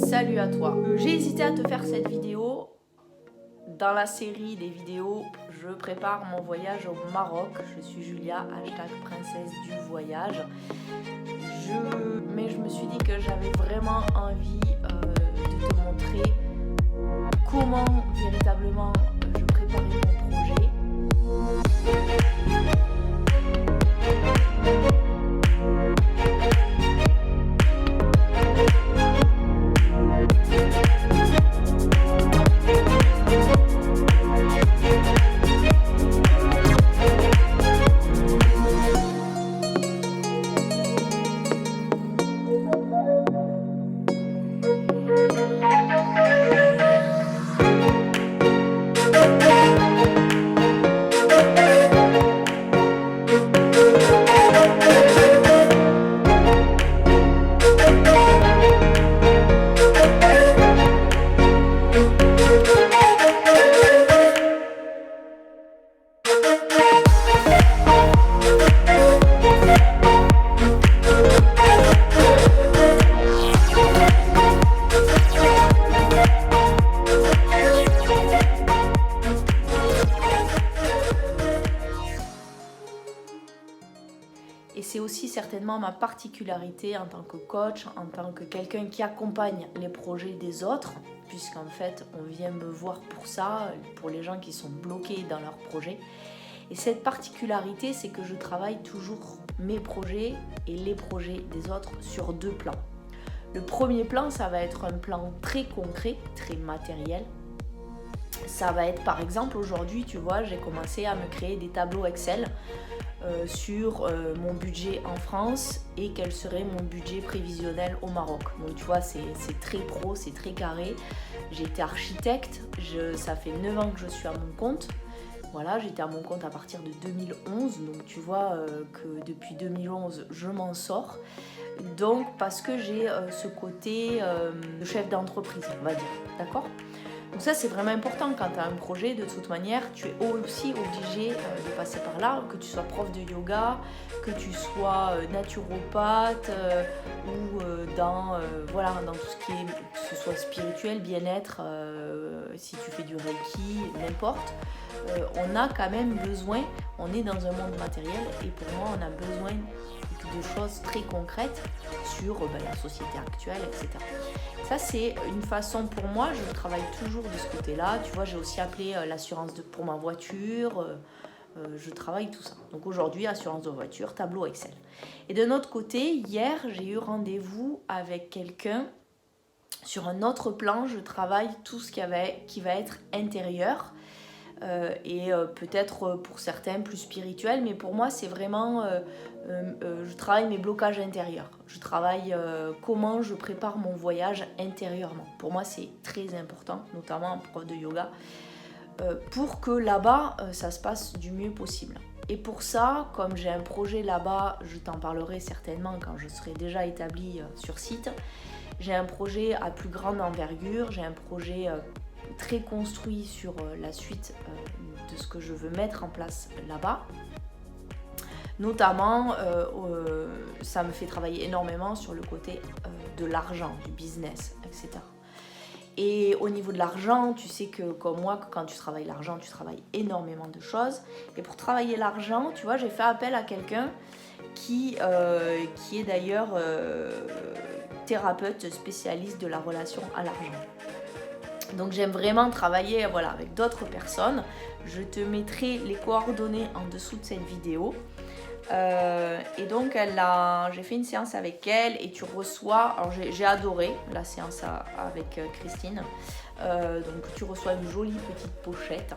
Salut à toi. J'ai hésité à te faire cette vidéo. Dans la série des vidéos, je prépare mon voyage au Maroc. Je suis Julia, #princesse du voyage. Mais je me suis dit que j'avais vraiment envie de te montrer comment véritablement je préparais mon projet. Et c'est aussi certainement ma particularité en tant que coach, en tant que quelqu'un qui accompagne les projets des autres, puisqu'en fait on vient me voir pour ça, pour les gens qui sont bloqués dans leurs projets. Et cette particularité, c'est que je travaille toujours mes projets et les projets des autres sur deux plans. Le premier plan, ça va être un plan très concret, très matériel. Ça va être par exemple aujourd'hui, tu vois, j'ai commencé à me créer des tableaux Excel sur mon budget en France et quel serait mon budget prévisionnel au Maroc. Donc tu vois, c'est très pro, c'est très carré. J'ai été architecte, ça fait 9 ans que je suis à mon compte. Voilà, j'étais à mon compte à partir de 2011, donc tu vois que depuis 2011, je m'en sors. Donc parce que j'ai ce côté de chef d'entreprise, on va dire, d'accord ? Donc ça, c'est vraiment important quand tu as un projet. De toute manière, tu es aussi obligé de passer par là, que tu sois prof de yoga, que tu sois naturopathe ou dans tout ce qui est, que ce soit spirituel, bien-être, si tu fais du Reiki, n'importe. On a quand même besoin, on est dans un monde matériel et pour moi, on a besoin de choses très concrètes sur la société actuelle, etc. Ça, c'est une façon pour moi, je travaille toujours de ce côté-là. Tu vois, j'ai aussi appelé l'assurance pour ma voiture, je travaille tout ça. Donc aujourd'hui, assurance de voiture, tableau Excel. Et de notre côté, hier, j'ai eu rendez-vous avec quelqu'un. Sur un autre plan, je travaille tout ce qui va être intérieur. Et peut-être pour certains plus spirituel, mais pour moi c'est vraiment je travaille mes blocages intérieurs, je travaille comment je prépare mon voyage intérieurement. Pour moi c'est très important, notamment en prof de yoga, pour que là-bas ça se passe du mieux possible. Et pour ça, comme j'ai un projet là-bas, je t'en parlerai certainement quand je serai déjà établie sur site. J'ai un projet à plus grande envergure, j'ai un projet très construit sur la suite de ce que je veux mettre en place là-bas. Notamment, ça me fait travailler énormément sur le côté de l'argent, du business, etc. Et au niveau de l'argent, tu sais que comme moi, quand tu travailles l'argent, tu travailles énormément de choses. Et pour travailler l'argent, tu vois, j'ai fait appel à quelqu'un qui est d'ailleurs thérapeute spécialiste de la relation à l'argent. Donc j'aime vraiment travailler avec d'autres personnes. Je te mettrai les coordonnées en dessous de cette vidéo. Et donc j'ai fait une séance avec elle et tu reçois, alors j'ai adoré la séance avec Christine. Donc tu reçois une jolie petite pochette.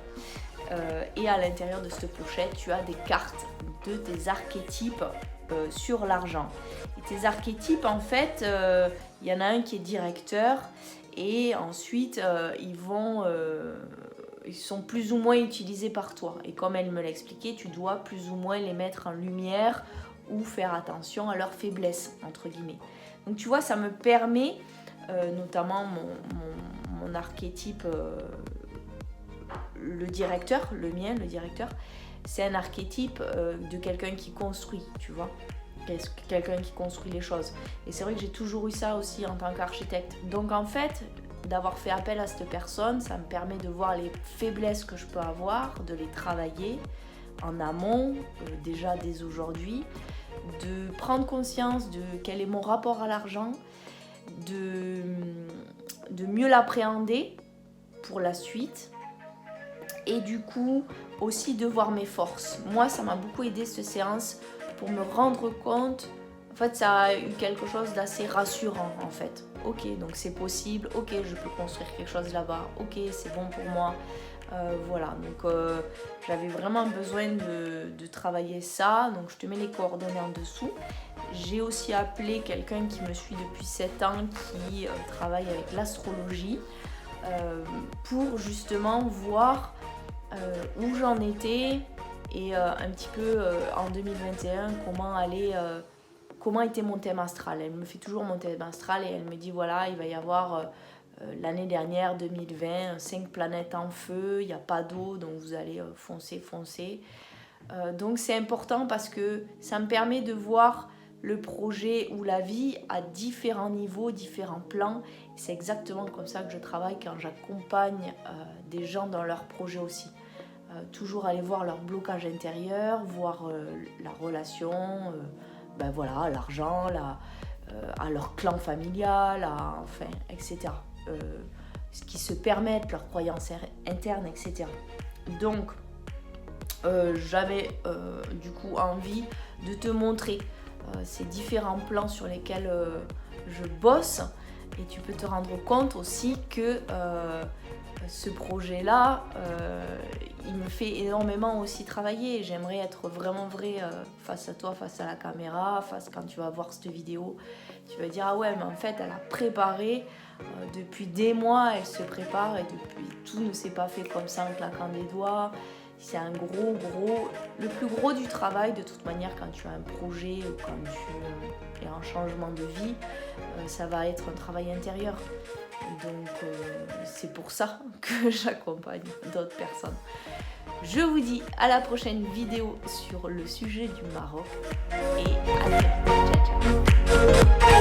Et à l'intérieur de cette pochette, tu as des cartes de tes archétypes sur l'argent. Et tes archétypes, en fait, il y en a un qui est directeur. Et ensuite, ils sont plus ou moins utilisés par toi. Et comme elle me l'expliquait, tu dois plus ou moins les mettre en lumière ou faire attention à leurs faiblesses, entre guillemets. Donc tu vois, ça me permet, notamment mon archétype, le directeur, le mien, le directeur, c'est un archétype de quelqu'un qui construit, tu vois. quelqu'un qui construit les choses. Et c'est vrai que j'ai toujours eu ça aussi en tant qu'architecte. Donc en fait, d'avoir fait appel à cette personne, ça me permet de voir les faiblesses que je peux avoir, de les travailler en amont, déjà dès aujourd'hui, de prendre conscience de quel est mon rapport à l'argent, de mieux l'appréhender pour la suite, et du coup aussi de voir mes forces. Moi, ça m'a beaucoup aidé cette séance pour me rendre compte. En fait, ça a eu quelque chose d'assez rassurant en fait. Ok, donc c'est possible, ok, je peux construire quelque chose là-bas, ok, c'est bon pour moi. Voilà, donc j'avais vraiment besoin de travailler ça, donc je te mets les coordonnées en dessous. J'ai aussi appelé quelqu'un qui me suit depuis 7 ans qui travaille avec l'astrologie pour justement voir où j'en étais et un petit peu en 2021 comment était mon thème astral. Elle me fait toujours mon thème astral et elle me dit voilà, il va y avoir l'année dernière 2020 5 planètes en feu, il n'y a pas d'eau, donc vous allez foncer. Donc c'est important parce que ça me permet de voir le projet ou la vie à différents niveaux, différents plans. C'est exactement comme ça que je travaille quand j'accompagne des gens dans leurs projets aussi. Toujours aller voir leur blocage intérieur, voir la relation, voilà, l'argent, à leur clan familial, enfin, etc. Ce qui se permettent, leurs croyances internes, etc. Donc, j'avais du coup envie de te montrer ces différents plans sur lesquels je bosse, et tu peux te rendre compte aussi que ce projet-là, il me fait énormément aussi travailler. J'aimerais être vraiment vraie face à toi, face à la caméra, quand tu vas voir cette vidéo. Tu vas dire ah ouais, mais en fait elle a préparé depuis des mois, elle se prépare et depuis tout ne s'est pas fait comme ça en claquant des doigts. C'est le plus gros du travail de toute manière quand tu as un projet ou quand tu es en changement de vie, ça va être un travail intérieur. Donc c'est pour ça que j'accompagne d'autres personnes. Je vous dis à la prochaine vidéo sur le sujet du Maroc et à très bientôt. Ciao, ciao.